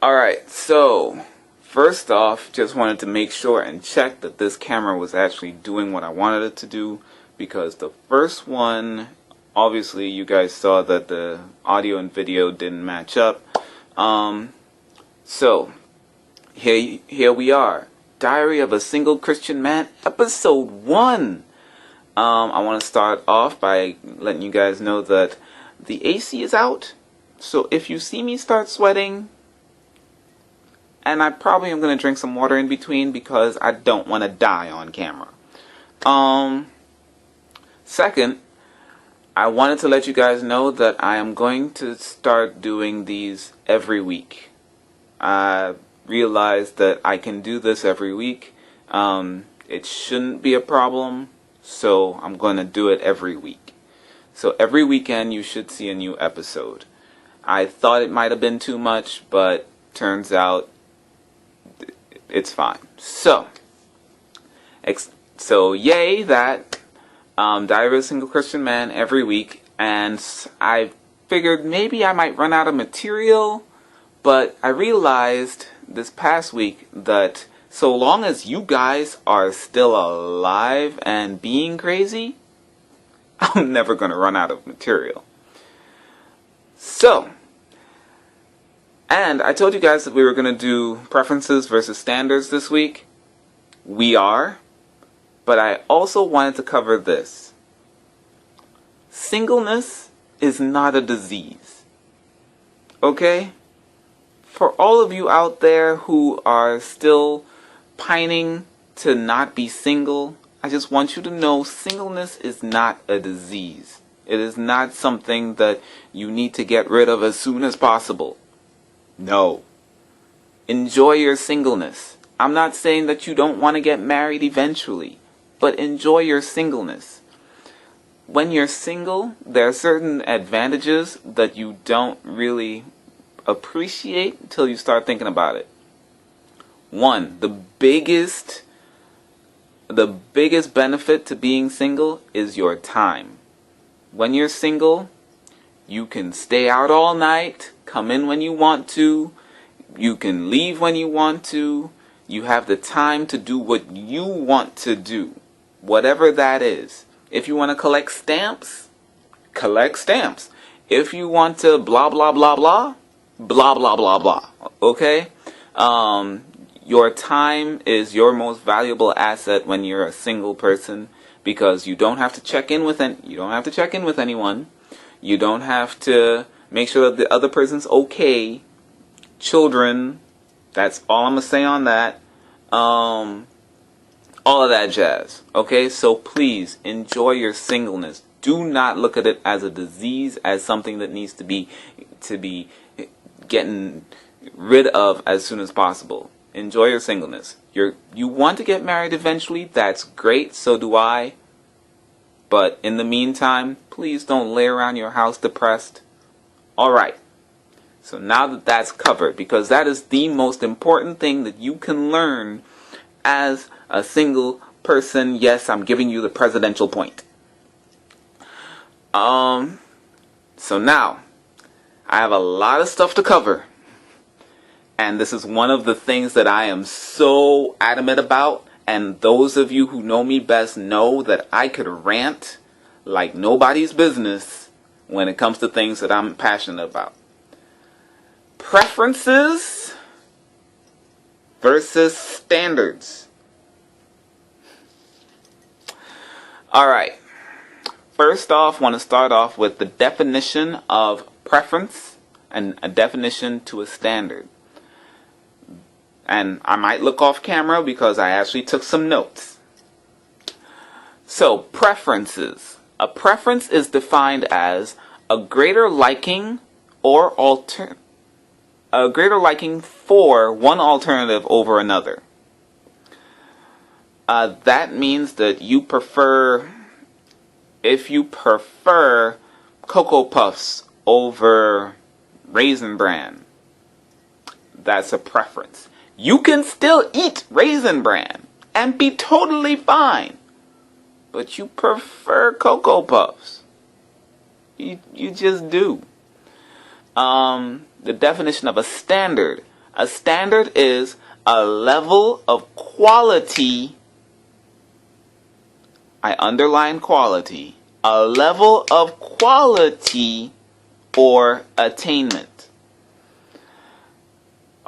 Alright, so first off, just wanted to make sure and check that this camera was actually doing what I wanted it to do, because the first one, obviously you guys saw that the audio and video didn't match up. So here we are, Diary of a Single Christian Man, episode 1. I want to start off by letting you guys know that the AC is out, so if you see me start sweating, and I probably am going to drink some water in between because I don't want to die on camera. Second, I wanted to let you guys know that I am going to start doing these every week. I realized that I can do this every week. It shouldn't be a problem, so I'm going to do it every week. So every weekend you should see a new episode. I thought it might have been too much, but turns out it's fine. So yay that Diary of a Single Christian Man every week, and I figured maybe I might run out of material, but I realized this past week that so long as you guys are still alive and being crazy, I'm never going to run out of material. So, and I told you guys that we were going to do preferences versus standards this week. We are. But I also wanted to cover this. Singleness is not a disease. Okay? For all of you out there who are still pining to not be single, I just want you to know singleness is not a disease. It is not something that you need to get rid of as soon as possible. No. Enjoy your singleness. I'm not saying that you don't want to get married eventually, but enjoy your singleness. When you're single, there are certain advantages that you don't really appreciate until you start thinking about it. One, the biggest benefit to being single is your time. When you're single, you can stay out all night, come in when you want to, you can leave when you want to, you have the time to do what you want to do, whatever that is. If you want to collect stamps, collect stamps. If you want to blah blah blah blah, blah blah blah blah, okay? Your time is your most valuable asset when you're a single person, because you don't have to check in with anyone. You don't have to make sure that the other person's okay. Children, that's all I'm going to say on that. All of that jazz. Okay, so please enjoy your singleness. Do not look at it as a disease, as something that needs to be getting rid of as soon as possible. Enjoy your singleness. You want to get married eventually, that's great, so do I. But in the meantime, please don't lay around your house depressed. Alright, so now that that's covered, because that is the most important thing that you can learn as a single person. Yes, I'm giving you the presidential point. So now, I have a lot of stuff to cover. And this is one of the things that I am so adamant about. And those of you who know me best know that I could rant like nobody's business when it comes to things that I'm passionate about. Preferences versus standards. Alright. First off, I want to start off with the definition of preference and a definition to a standard. And I might look off camera because I actually took some notes. So, preferences. A preference is defined as a greater liking for one alternative over another. That means that if you prefer Cocoa Puffs over Raisin Bran, that's a preference. You can still eat Raisin Bran and be totally fine, but you prefer Cocoa Puffs. You just do. The definition of a standard. A standard is a level of quality. I underline quality. A level of quality or attainment.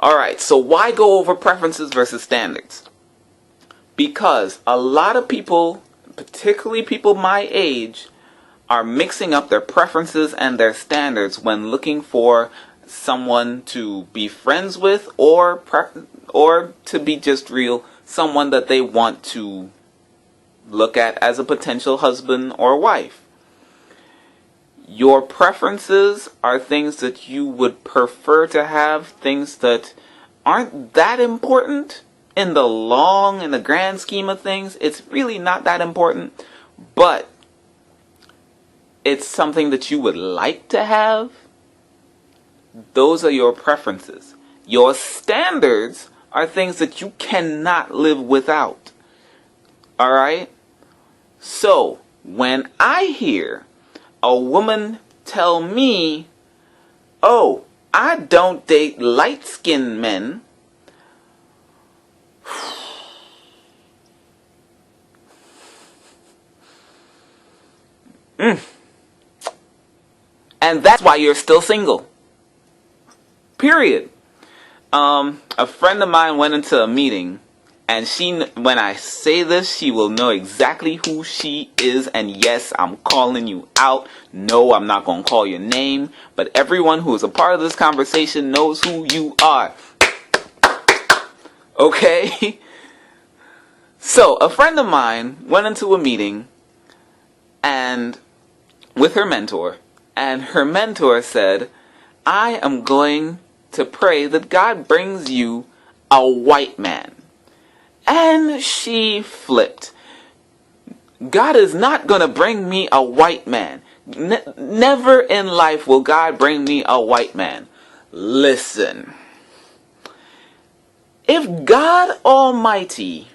Alright, so why go over preferences versus standards? Because a lot of people, particularly people my age, are mixing up their preferences and their standards when looking for someone to be friends with, or to be just real, someone that they want to look at as a potential husband or wife. Your preferences are things that you would prefer to have, things that aren't that important in the grand scheme of things. It's really not that important, but it's something that you would like to have. Those are your preferences. Your standards are things that you cannot live without. Alright? So, when I hear a woman tell me, oh, I don't date light-skinned men, and that's why you're still single. Period. A friend of mine went into a meeting, and when I say this, she will know exactly who she is. And yes, I'm calling you out. No, I'm not going to call your name, but everyone who is a part of this conversation knows who you are. Okay? So, a friend of mine went into a meeting and with her mentor, and her mentor said, I am going to pray that God brings you a white man. And she flipped. God is not going to bring me a white man. Never in life will God bring me a white man. Listen. If God Almighty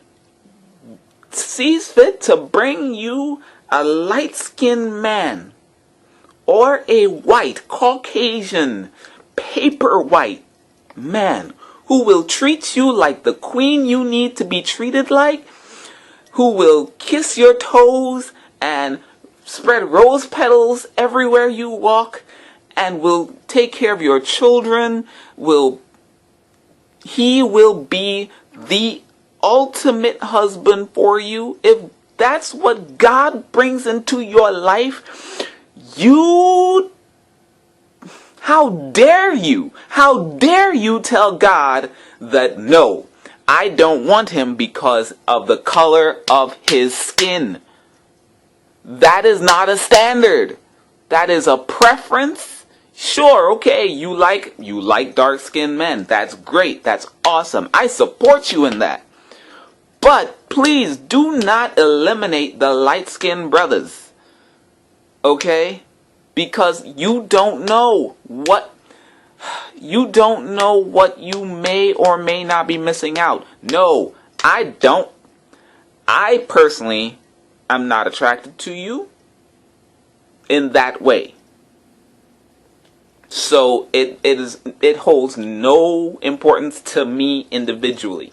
sees fit to bring you a light-skinned man, or a white, Caucasian, paper white man, who will treat you like the queen you need to be treated like, who will kiss your toes and spread rose petals everywhere you walk, and will take care of your children, he will be the ultimate husband for you. If that's what God brings into your life, how dare you tell God that no, I don't want him because of the color of his skin. That is not a standard. That is a preference. Sure, okay, you like dark-skinned men. That's great. That's awesome. I support you in that. But please do not eliminate the light-skinned brothers. Okay? Because you don't know what you may or may not be missing out. No, I don't. I personally am not attracted to you in that way. So it holds no importance to me individually.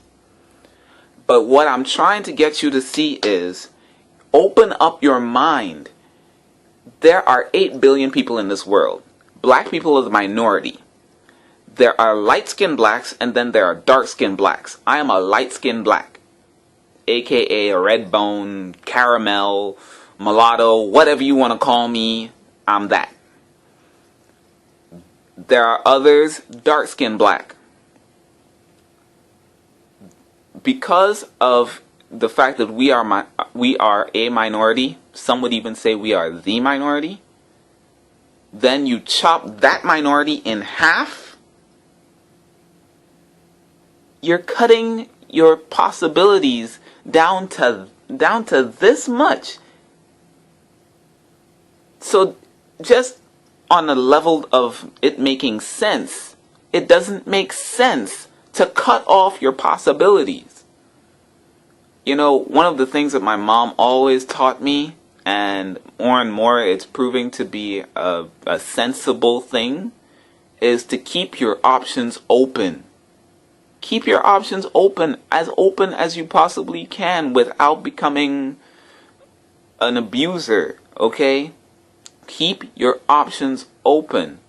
But what I'm trying to get you to see is, open up your mind. There are 8 billion people in this world. Black people are the minority. There are light-skinned blacks, and then there are dark-skinned blacks. I am a light-skinned black, aka a red bone, caramel, mulatto, whatever you want to call me, I'm that. There are others dark-skinned black. Because of the fact that we are a minority, some would even say we are the minority, then you chop that minority in half, you're cutting your possibilities down to this much. So just on the level of it making sense, it doesn't make sense to cut off your possibilities. You know, one of the things that my mom always taught me, and more it's proving to be a sensible thing, is to keep your options open. Keep your options open as you possibly can without becoming an abuser, okay? Keep your options open.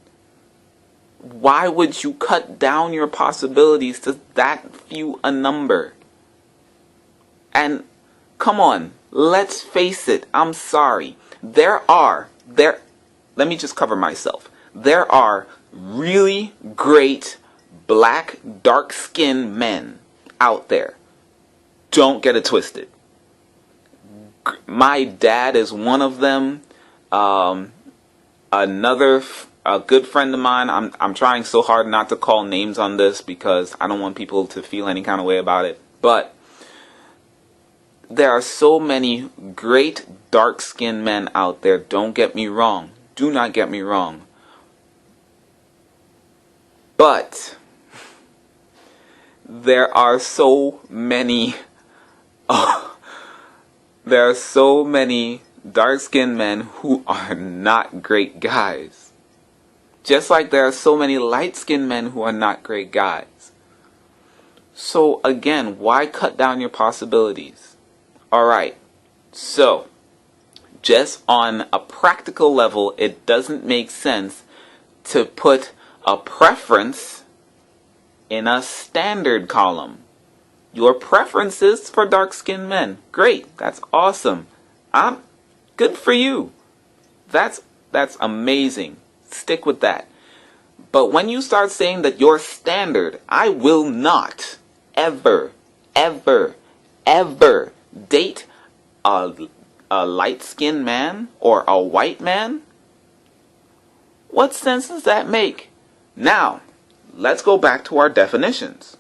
Why would you cut down your possibilities to that few a number? And come on, let's face it, I'm sorry. Let me just cover myself. There are really great black, dark-skinned men out there. Don't get it twisted. My dad is one of them. A good friend of mine, I'm trying so hard not to call names on this because I don't want people to feel any kind of way about it. But there are so many great dark-skinned men out there. Don't get me wrong. Do not get me wrong. But there are so many dark-skinned men who are not great guys. Just like there are so many light-skinned men who are not great guys. So again, why cut down your possibilities? Alright, so just on a practical level, it doesn't make sense to put a preference in a standard column. Your preferences for dark-skinned men. Great, that's awesome. Good for you. That's amazing. Stick with that. But when you start saying that your standard, I will not ever date a light-skinned man or a white man, what sense does that make? Now, let's go back to our definitions.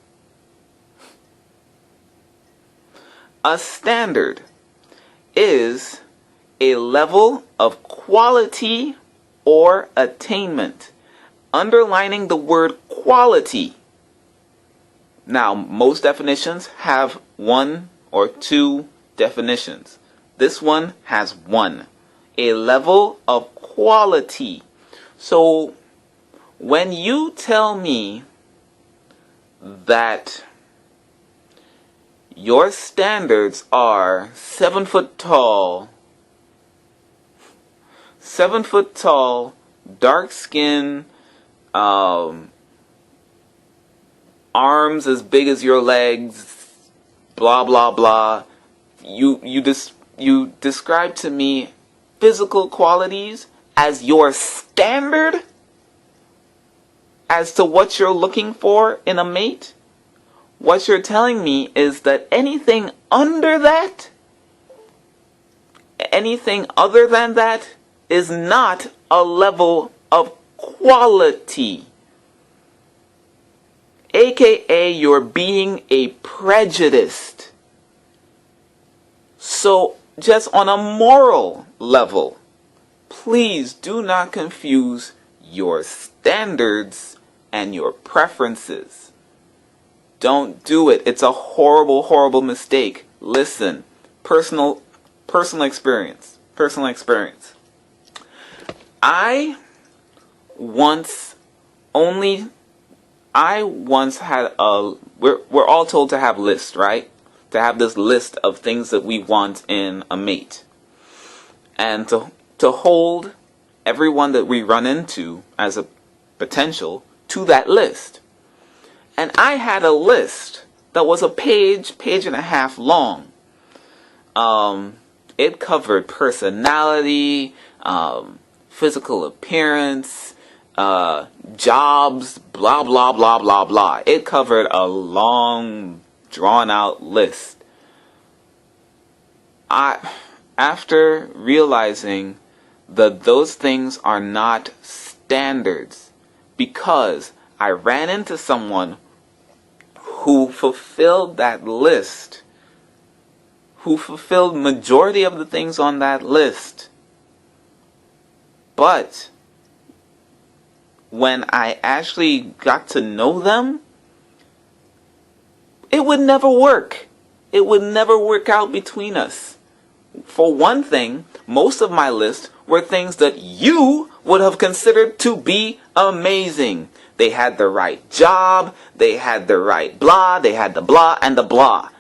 A standard is a level of quality or attainment, underlining the word quality. Now, most definitions have one or two definitions. This one has one. A level of quality. So, when you tell me that your standards are 7 foot tall, dark skin, arms as big as your legs, blah blah blah. You describe to me physical qualities as your standard as to what you're looking for in a mate. What you're telling me is that anything under that, anything other than that, is not a level of quality. AKA, you're being a prejudiced. So, just on a moral level, please do not confuse your standards and your preferences. Don't do it. It's a horrible, horrible mistake. Listen, personal experience. I once had we're all told to have lists, right? To have this list of things that we want in a mate. And to hold everyone that we run into as a potential to that list. And I had a list that was a page and a half long. It covered personality, physical appearance, jobs, blah, blah, blah, blah, blah. It covered a long, drawn-out list. After realizing that those things are not standards, because I ran into someone who fulfilled that list, who fulfilled majority of the things on that list. But when I actually got to know them, it would never work. It would never work out between us. For one thing, most of my list were things that you would have considered to be amazing. They had the right job. They had the right blah. They had the blah and the blah.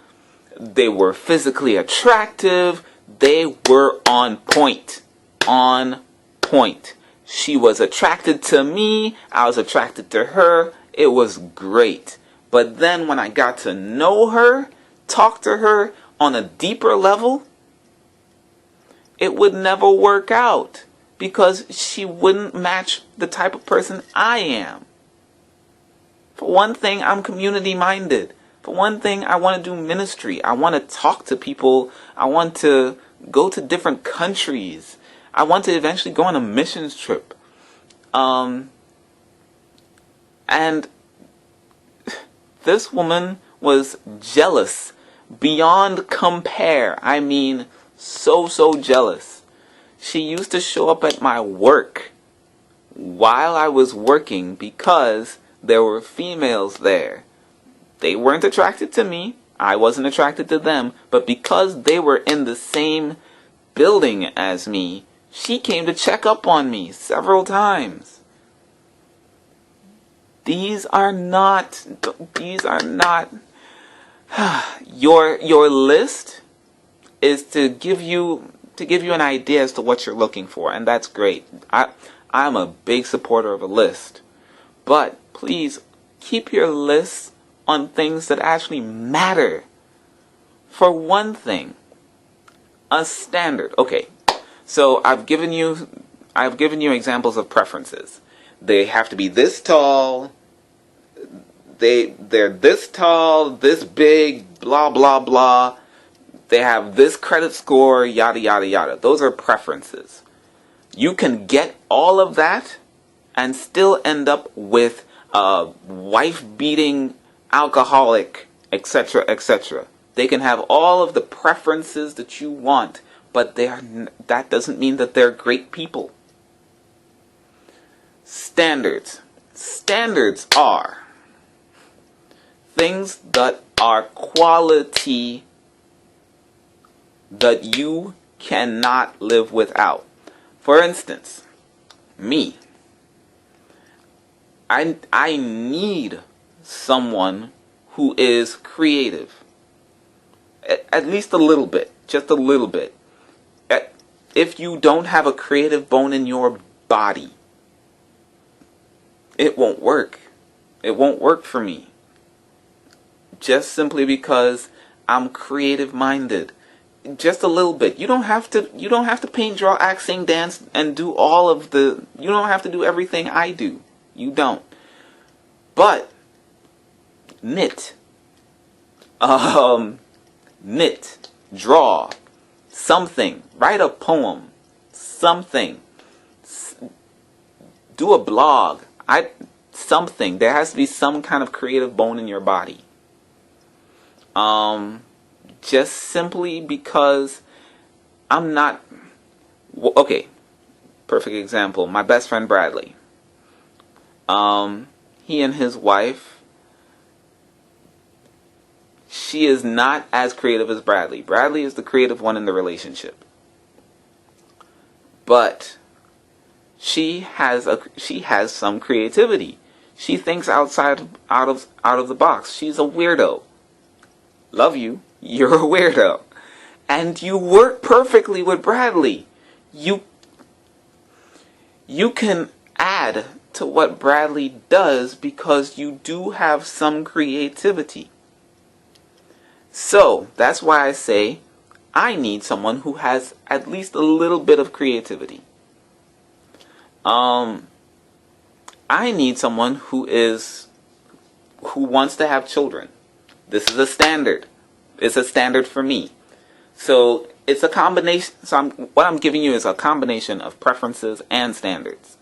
They were physically attractive. They were on point. On point. She was attracted to me. I was attracted to her. It was great. But then when I got to know her, talk to her on a deeper level, it would never work out because she wouldn't match the type of person I am. For one thing, I'm community minded. For one thing, I want to do ministry. I want to talk to people. I want to go to different countries. I want to eventually go on a missions trip. And this woman was jealous beyond compare. I mean, so jealous. She used to show up at my work while I was working because there were females there. They weren't attracted to me. I wasn't attracted to them. But because they were in the same building as me, she came to check up on me several times. These are not your list is to give you an idea as to what you're looking for, and that's great. I'm a big supporter of a list. But please keep your list on things that actually matter. For one thing, a standard. Okay. So I've given you examples of preferences. They have to be this tall. They're this tall, this big, blah blah blah. They have this credit score, yada yada yada. Those are preferences. You can get all of that and still end up with a wife-beating alcoholic, etc., etc. They can have all of the preferences that you want, but that doesn't mean that they're great people. Standards. Standards are things that are quality that you cannot live without. For instance, me. I need someone who is creative. At least a little bit. Just a little bit. If you don't have a creative bone in your body, it won't work. It won't work for me. Just simply because I'm creative minded. Just a little bit. You don't have to paint, draw, act, sing, dance, and do all of the. You don't have to do everything I do. You don't. But knit, draw, something, write a poem, something, do a blog. Something. There has to be some kind of creative bone in your body. Just simply because I'm not. Okay, perfect example. My best friend Bradley. He and his wife. She is not as creative as Bradley. Bradley is the creative one in the relationship. But she has some creativity. She thinks out of the box. She's a weirdo. Love you. You're a weirdo. And you work perfectly with Bradley. You can add to what Bradley does because you do have some creativity. So, that's why I say I need someone who has at least a little bit of creativity. I need someone who wants to have children. This is a standard. It's a standard for me. So it's a combination. So what I'm giving you is a combination of preferences and standards.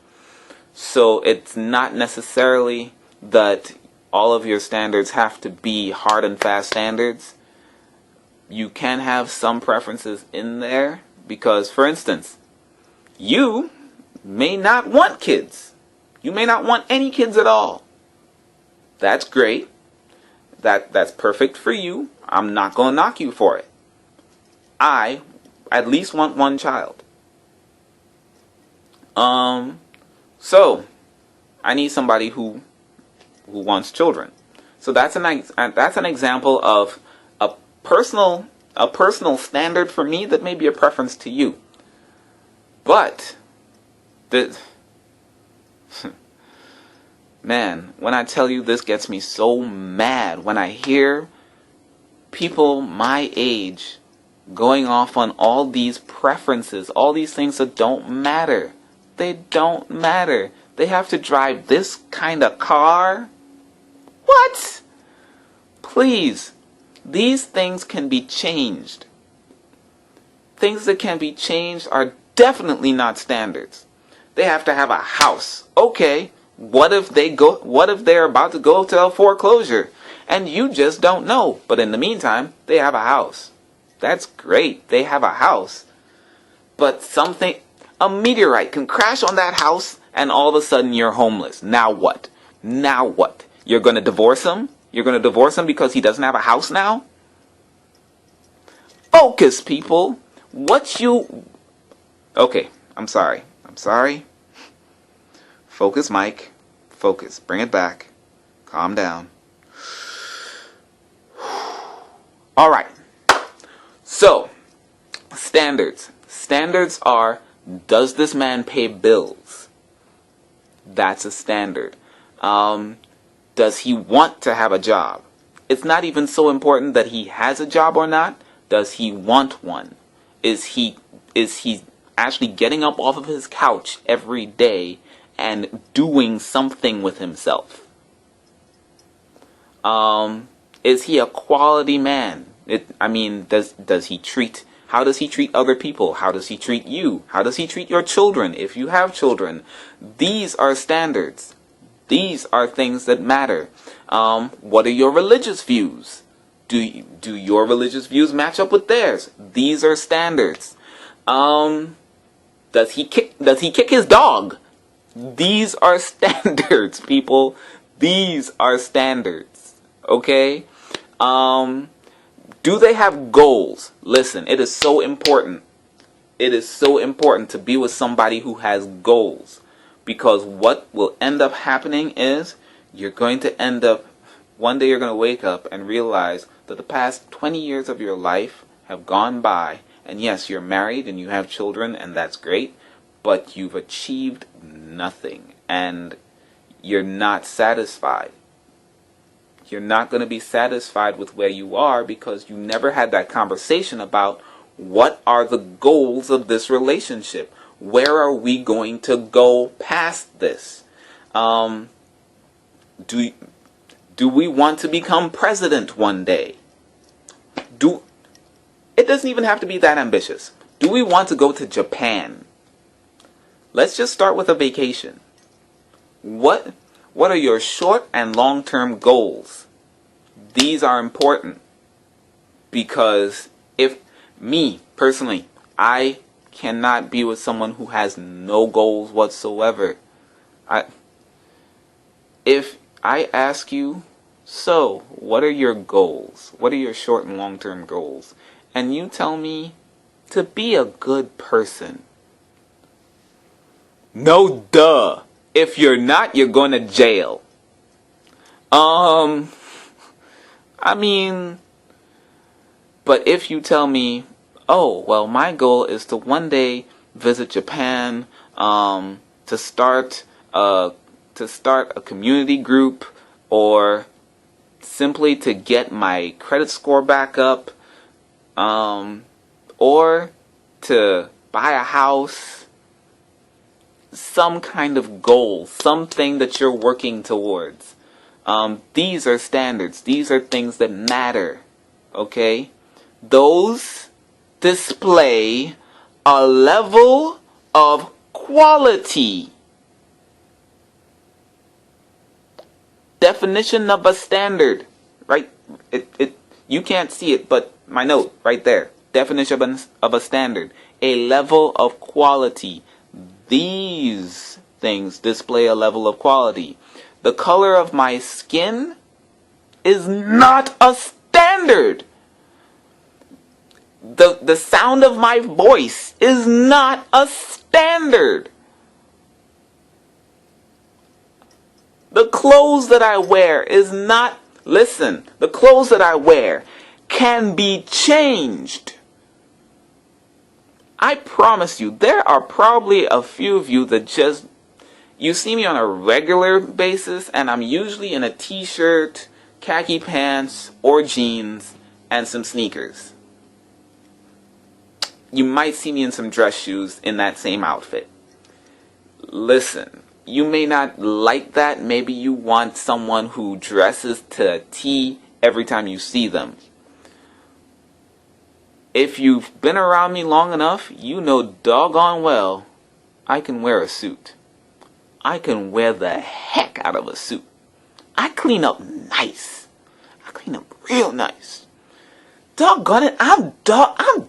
So it's not necessarily that all of your standards have to be hard and fast standards. You can have some preferences in there because, for instance, you may not want kids. You may not want any kids at all. That's great. That's perfect for you. I'm not going to knock you for it. I at least want one child. So I need somebody who wants children. So that's an example of a personal standard for me that may be a preference to you. But man, when I tell you, this gets me so mad when I hear people my age going off on all these preferences, all these things that don't matter. They don't matter. They have to drive this kind of car? What? Please, these things can be changed. Things that can be changed are definitely not standards. They have to have a house. Okay, what if they're about to go to a foreclosure and you just don't know? But in the meantime, they have a house. That's great. They have a house. But a meteorite can crash on that house and all of a sudden you're homeless. Now what? Now what? You're going to divorce him? You're going to divorce him because he doesn't have a house now? Focus, people. Okay, I'm sorry. Focus, Mike. Focus. Bring it back. Calm down. All right. So, standards. Standards are, does this man pay bills? That's a standard. Does he want to have a job? It's not even so important that he has a job or not. Does he want one? Is he actually getting up off of his couch every day and doing something with himself? Is he a quality man? How does he treat other people? How does he treat you? How does he treat your children if you have children? These are standards. These are things that matter. What are your religious views? Do your religious views match up with theirs? These are standards. Does he kick his dog? These are standards, people. These are standards. Okay? Do they have goals? Listen, it is so important. It is so important to be with somebody who has goals. Because what will end up happening is one day you're going to wake up and realize that the past 20 years of your life have gone by. And yes, you're married and you have children and that's great. But you've achieved nothing. And you're not satisfied. You're not going to be satisfied with where you are because you never had that conversation about what are the goals of this relationship. Where are we going to go past this? Do we want to become president one day? It doesn't even have to be that ambitious. Do we want to go to Japan? Let's just start with a vacation. What are your short and long-term goals? These are important because if me, personally, I cannot be with someone who has no goals whatsoever. If I ask you, so what are your goals? What are your short and long-term goals? And you tell me to be a good person. No duh. If you're not, you're going to jail. But if you tell me, oh, well, my goal is to one day visit Japan, to start a community group, or simply to get my credit score back up, or to buy a house, some kind of goal, something that you're working towards. These are standards. These are things that matter. Okay? Those display a level of quality. Definition of a standard. Right? You can't see it, but my note right there. Definition of a standard. A level of quality. These things display a level of quality. The color of my skin is not a standard. The sound of my voice is not a standard. The clothes that I wear is not, listen, the clothes that I wear can be changed. I promise you, there are probably a few of you that just, you see me on a regular basis and I'm usually in a t-shirt, khaki pants, or jeans, and some sneakers. You might see me in some dress shoes in that same outfit. Listen, you may not like that. Maybe you want someone who dresses to a T every time you see them. If you've been around me long enough, you know doggone well I can wear a suit. I can wear the heck out of a suit. I clean up nice. I clean up real nice. Doggone it, I'm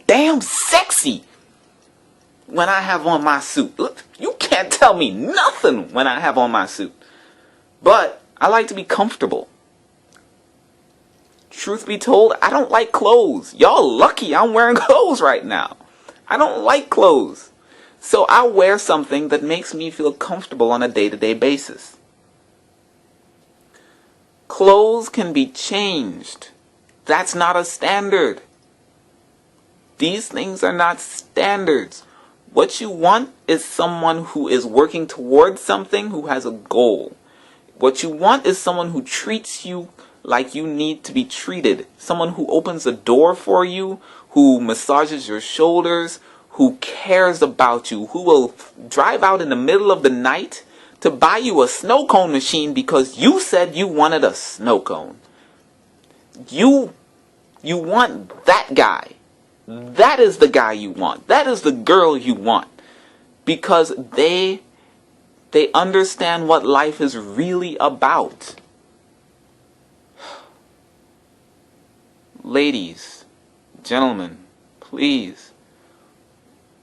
damn sexy when I have on my suit. Look, you can't tell me nothing when I have on my suit. But I like to be comfortable. Truth be told, I don't like clothes. Y'all lucky I'm wearing clothes right now. I don't like clothes. So I wear something that makes me feel comfortable on a day-to-day basis. Clothes can be changed. That's not a standard. These things are not standards. What you want is someone who is working towards something, who has a goal. What you want is someone who treats you like you need to be treated. Someone who opens a door for you, who massages your shoulders, who cares about you, who will drive out in the middle of the night to buy you a snow cone machine because you said you wanted a snow cone. You want that guy. That is the guy you want. That is the girl you want. Because they understand what life is really about. Ladies, gentlemen, please,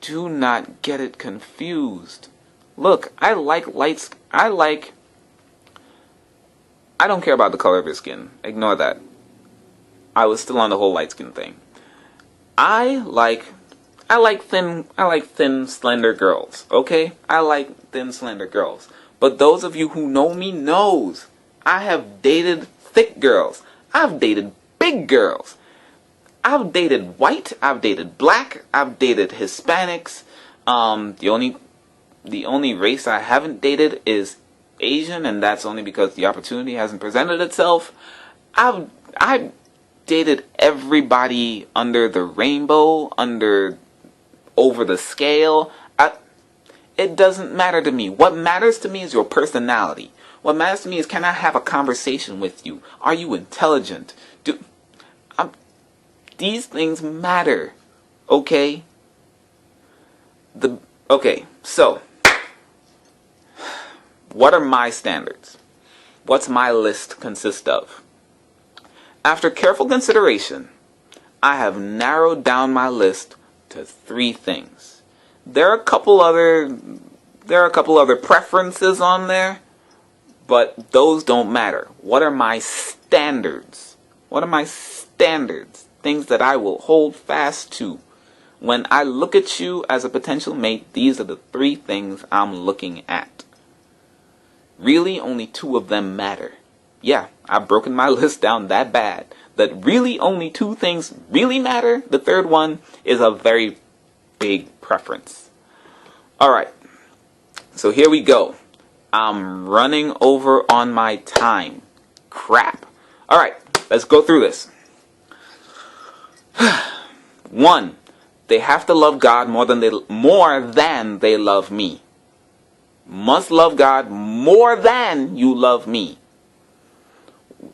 do not get it confused. Look, I don't care about the color of your skin. Ignore that. I was still on the whole light skin thing. I like thin, slender girls, okay? I like thin, slender girls. But those of you who know me knows I have dated thick girls. I've dated big girls. I've dated white, I've dated black, I've dated Hispanics. The only race I haven't dated is Asian, and that's only because the opportunity hasn't presented itself. I've dated everybody under the rainbow, over the scale. It doesn't matter to me. What matters to me is your personality. What matters to me is, can I have a conversation with you? Are you intelligent? These things matter, okay? So what are my standards? What's my list consist of? After careful consideration, I have narrowed down my list to 3 things. There are a couple other preferences on there, but those don't matter. What are my standards? What are my standards? Things that I will hold fast to. When I look at you as a potential mate, these are the 3 things I'm looking at. Really, only 2 of them matter. Yeah, I've broken my list down that bad. That really only 2 things really matter. The third one is a very big preference. Alright, so here we go. I'm running over on my time. Crap. Alright, let's go through this. 1, they have to love God more than they love me. Must love God more than you love me.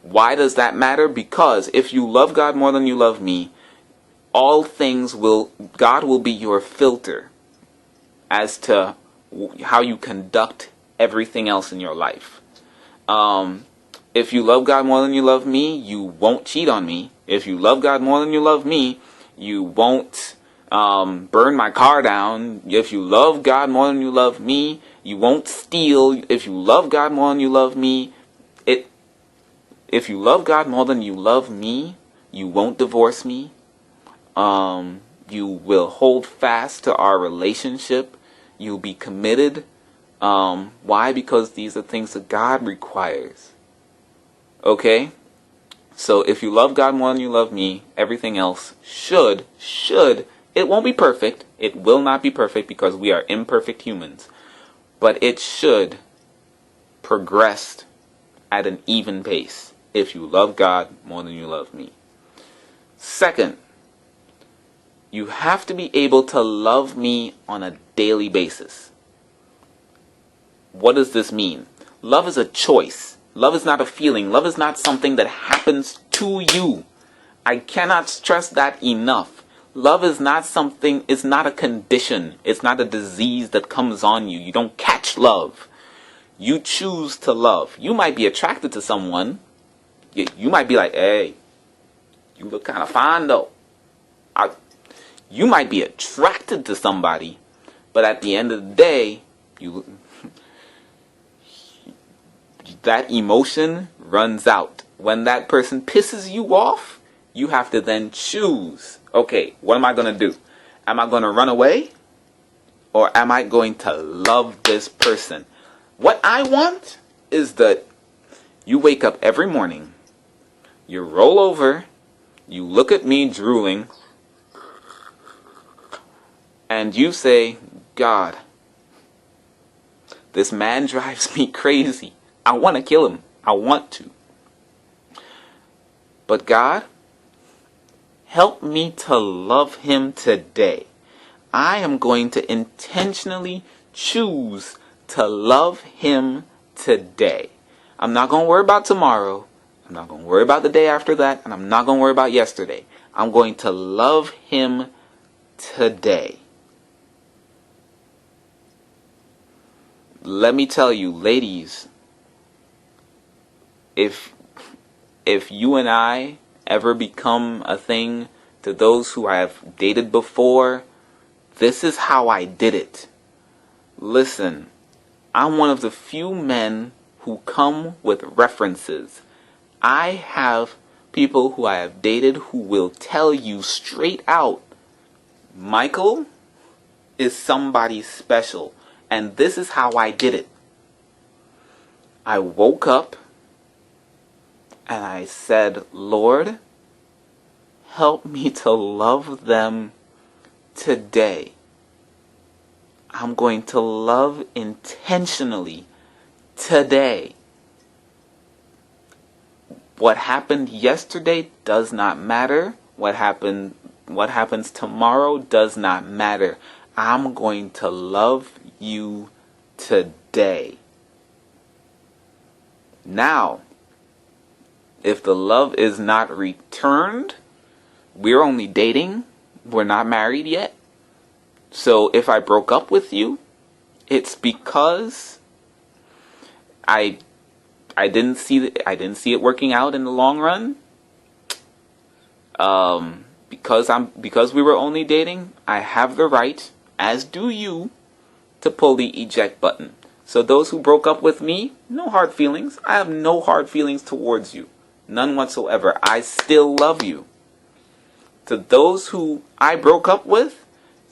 Why does that matter? Because if you love God more than you love me, God will be your filter as to how you conduct everything else in your life. If you love God more than you love me, you won't cheat on me. If you love God more than you love me, you won't burn my car down. If you love God more than you love me, you won't steal. If you love God more than you love me, if you love God more than you love me, you won't divorce me. You will hold fast to our relationship. You'll be committed. Why? Because these are things that God requires. Okay? So if you love God more than you love me, everything else should, it won't be perfect. It will not be perfect because we are imperfect humans. But it should progress at an even pace if you love God more than you love me. Second, you have to be able to love me on a daily basis. What does this mean? Love is a choice. Love is not a feeling. Love is not something that happens to you. I cannot stress that enough. Love is not something, it's not a condition. It's not a disease that comes on you. You don't catch love. You choose to love. You might be attracted to someone. You might be like, hey, you look kind of fine though. You might be attracted to somebody, but at the end of the day, that emotion runs out. When that person pisses you off, you have to then choose. Okay, what am I going to do? Am I going to run away? Or am I going to love this person? What I want is that you wake up every morning, you roll over, you look at me drooling, and you say, God, this man drives me crazy. I want to kill him. I want to. But God, help me to love him today. I am going to intentionally choose to love him today. I'm not going to worry about tomorrow. I'm not going to worry about the day after that. And I'm not going to worry about yesterday. I'm going to love him today. Let me tell you, ladies, if you and I ever become a thing to those who I have dated before, this is how I did it. Listen, I'm one of the few men who come with references. I have people who I have dated who will tell you straight out, Michael is somebody special. And this is how I did it. I woke up and I said, Lord, help me to love them today. I'm going to love intentionally today. What happened yesterday does not matter. What happens tomorrow does not matter. I'm going to love you today. Now, if the love is not returned, we're only dating. We're not married yet. So if I broke up with you, it's because I didn't see it working out in the long run. Because we were only dating, I have the right, as do you, to pull the eject button. So those who broke up with me, no hard feelings. I have no hard feelings towards you. None whatsoever. I still love you. To those who I broke up with,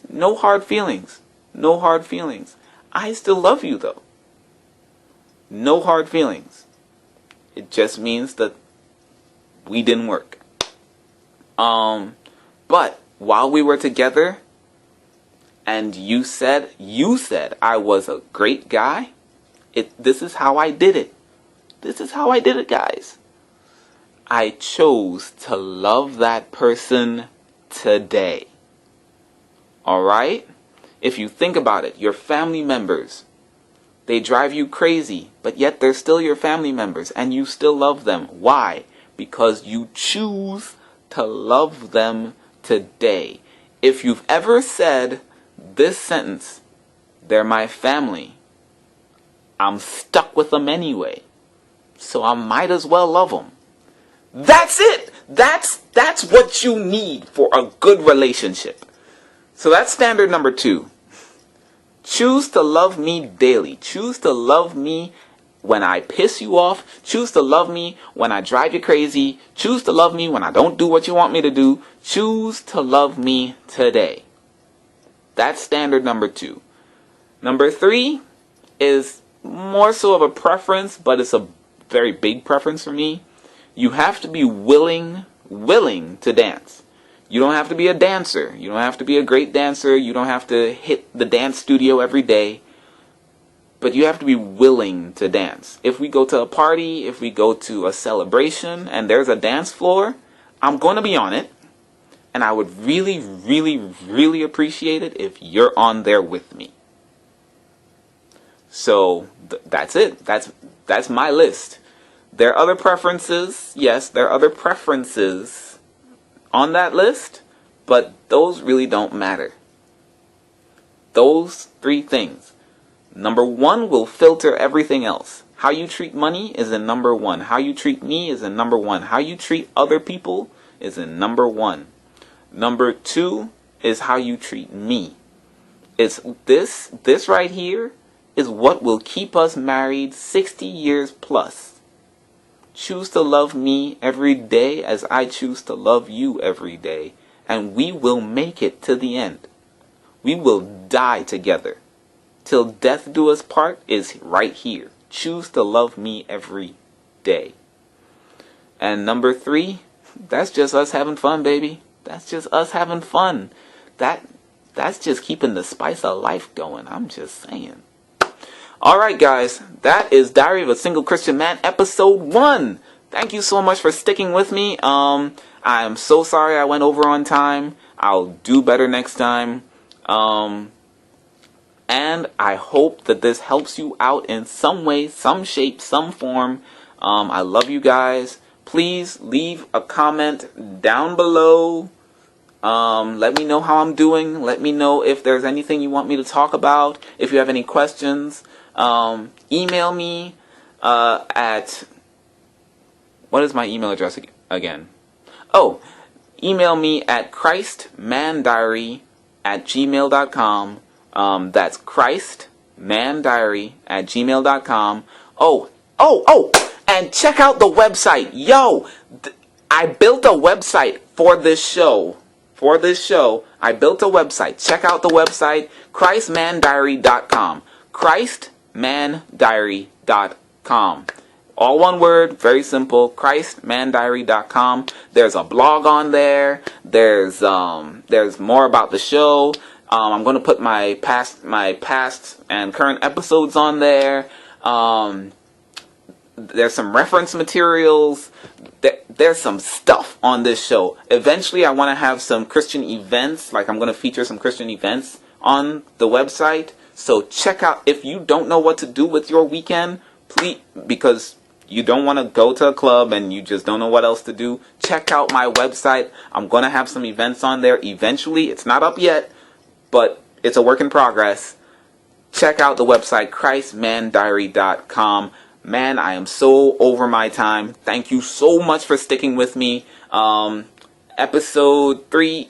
no hard feelings. No hard feelings. I still love you though. No hard feelings. It just means that we didn't work. But while we were together, and you said I was a great guy, this is how I did it. This is how I did it, guys. I chose to love that person today. Alright? If you think about it, your family members, they drive you crazy, but yet they're still your family members, and you still love them. Why? Because you choose to love them today. If you've ever said this sentence, they're my family, I'm stuck with them anyway, so I might as well love them. That's it. That's what you need for a good relationship. So that's standard number 2. Choose to love me daily. Choose to love me when I piss you off. Choose to love me when I drive you crazy. Choose to love me when I don't do what you want me to do. Choose to love me today. That's standard number 2. Number 3, is more so of a preference, but it's a very big preference for me. You have to be willing to dance. You don't have to be a dancer. You don't have to be a great dancer. You don't have to hit the dance studio every day. But you have to be willing to dance. If we go to a party, if we go to a celebration, and there's a dance floor, I'm going to be on it. And I would really, really, really appreciate it if you're on there with me. So that's it. That's my list. There are other preferences. Yes, there are other preferences on that list, but those really don't matter. Those 3 things. Number 1 will filter everything else. How you treat money is in number 1. How you treat me is in number 1. How you treat other people is in number 1. Number 2 is how you treat me. It's this right here is what will keep us married 60 years plus. Choose to love me every day as I choose to love you every day, and we will make it to the end. We will die together. Till death do us part is right here. Choose to love me every day. And number 3, that's just us having fun, baby. That's just us having fun. That's just keeping the spice of life going. I'm just saying. Alright guys, that is Diary of a Single Christian Man, episode 1. Thank you so much for sticking with me. I am so sorry I went over on time. I'll do better next time. And I hope that this helps you out in some way, some shape, some form. I love you guys. Please leave a comment down below. Let me know how I'm doing. Let me know if there's anything you want me to talk about. If you have any questions, email me at... What is my email address again? Oh, email me at christmandiary@gmail.com. That's christmandiary@gmail.com. Oh, and check out the website. Yo, I built a website for this show. I built a website. Check out the website, christmandiary.com. christmandiary.com. All one word, very simple, christmandiary.com. There's a blog on there. There's more about the show. I'm going to put my past and current episodes on there. There's some reference materials. There's some stuff on this show. Eventually, I want to have some Christian events. Like, I'm going to feature some Christian events on the website. So check out, if you don't know what to do with your weekend, please, because you don't want to go to a club and you just don't know what else to do, check out my website. I'm going to have some events on there eventually. It's not up yet, but it's a work in progress. Check out the website, christmandiary.com. Man, I am so over my time. Thank you so much for sticking with me. Episode 2.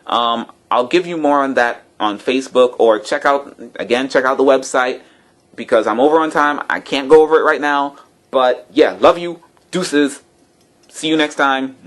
I'll give you more on that on Facebook, or check out the website, because I'm over on time. I can't go over it right now. But yeah, love you. Deuces. See you next time.